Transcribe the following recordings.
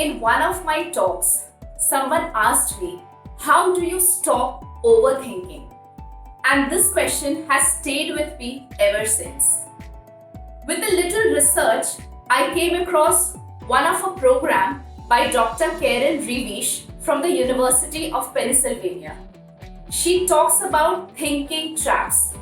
In one of my talks, someone asked me, how do you stop overthinking? And this question has stayed with me ever since. With a little research, I came across one of a program by Dr. Karen Revish from the University of Pennsylvania. She talks about thinking traps,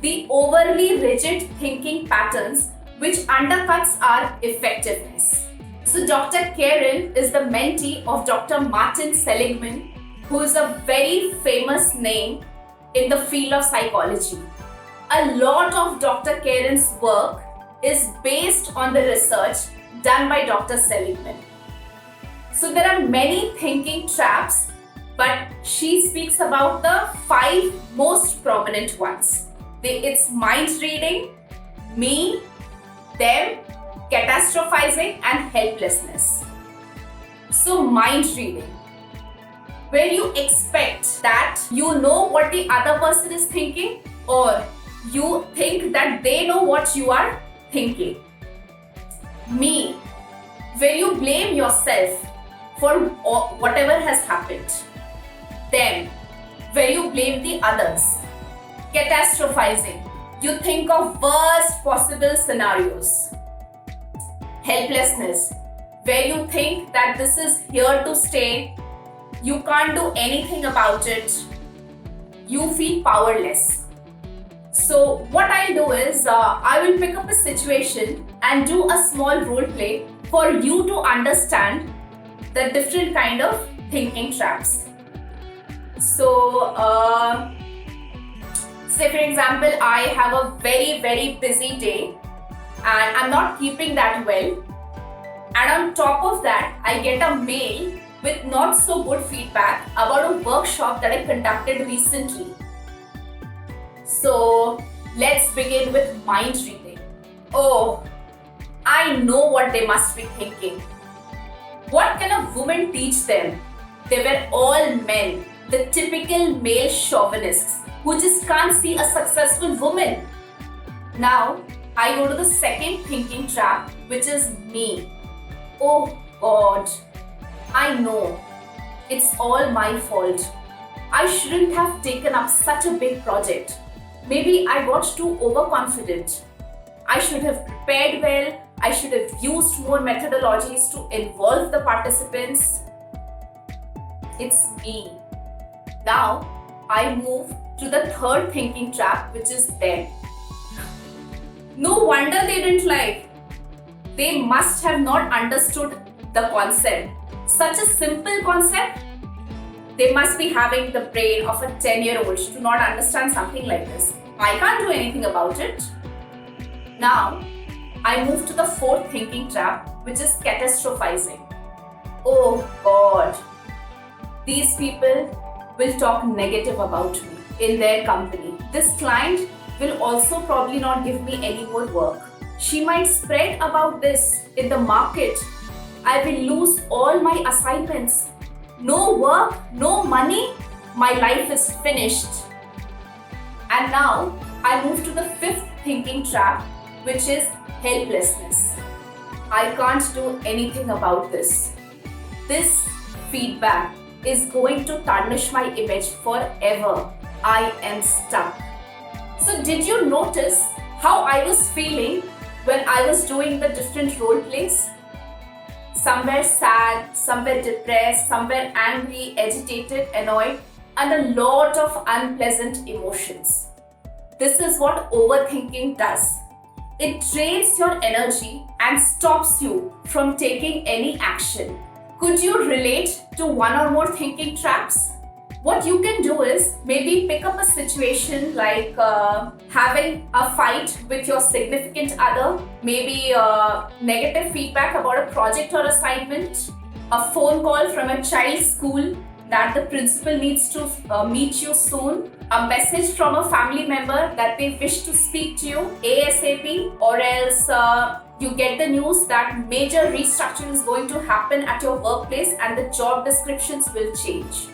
the overly rigid thinking patterns which undercuts our effectiveness. So Dr. Karen is the mentee of Dr. Martin Seligman, who is a very famous name in the field of psychology. A lot of Dr. Karen's work is based on the research done by Dr. Seligman. So there are many thinking traps, but she speaks about the 5 most prominent ones. It's mind reading, me, them, catastrophizing, and helplessness. So mind reading, where you expect that you know what the other person is thinking, or you think that they know what you are thinking. Me, where you blame yourself for whatever has happened. Them, where you blame the others. Catastrophizing, you think of worst possible scenarios. Helplessness, where you think that this is here to stay, you can't do anything about it, you feel powerless. So what I'll do is, I will pick up a situation and do a small role play for you to understand the different kind of thinking traps. So, say for example, I have a very busy day and I'm not keeping that well. And on top of that, I get a mail with not so good feedback about a workshop that I conducted recently. So let's begin with mind reading. Oh, I know what they must be thinking. What can a woman teach them? They were all men, the typical male chauvinists who just can't see a successful woman. Now, I go to the second thinking trap, which is me. Oh God, I know, it's all my fault. I shouldn't have taken up such a big project. Maybe I got too overconfident. I should have prepared well. I should have used more methodologies to involve the participants. It's me. Now, I move to the third thinking trap, which is them. No wonder they didn't like. They must have not understood the concept. Such a simple concept. They must be having the brain of a 10-year-old to not understand something like this. I can't do anything about it. Now, I move to the fourth thinking trap, which is catastrophizing. Oh God, these people will talk negative about me in their company. This client will also probably not give me any more work. She might spread about this in the market. I will lose all my assignments. No work, no money, my life is finished. And now I move to the fifth thinking trap, which is helplessness. I can't do anything about this. This feedback is going to tarnish my image forever. I am stuck. So did you notice how I was feeling when I was doing the different role plays? Somewhere sad, somewhere depressed, somewhere angry, agitated, annoyed, and a lot of unpleasant emotions. This is what overthinking does. It drains your energy and stops you from taking any action. Could you relate to one or more thinking traps? What you can do is maybe pick up a situation like having a fight with your significant other, maybe negative feedback about a project or assignment, a phone call from a child's school that the principal needs to meet you soon, a message from a family member that they wish to speak to you ASAP, or else you get the news that major restructuring is going to happen at your workplace and the job descriptions will change.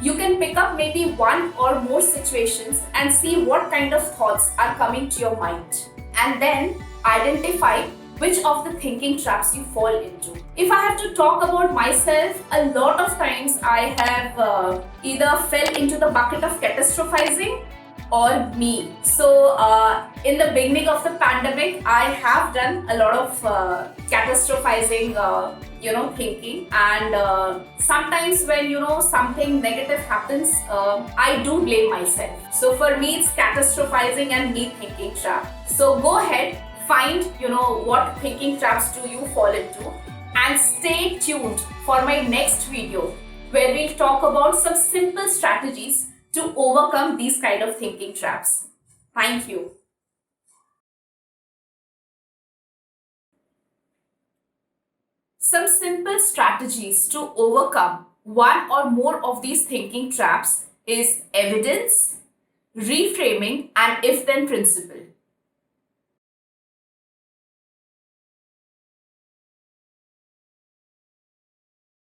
You can pick up maybe one or more situations and see what kind of thoughts are coming to your mind, and then identify which of the thinking traps you fall into. If I have to talk about myself, a lot of times I have either fell into the bucket of catastrophizing or me. So in the beginning of the pandemic, I have done a lot of catastrophizing, thinking, and sometimes when something negative happens, I do blame myself. So for me, it's catastrophizing and me thinking trap. So go ahead, find what thinking traps do you fall into, and stay tuned for my next video where we'll talk about some simple strategies to overcome these kind of thinking traps. Thank you. Some simple strategies to overcome one or more of these thinking traps is evidence, reframing, and if-then principle.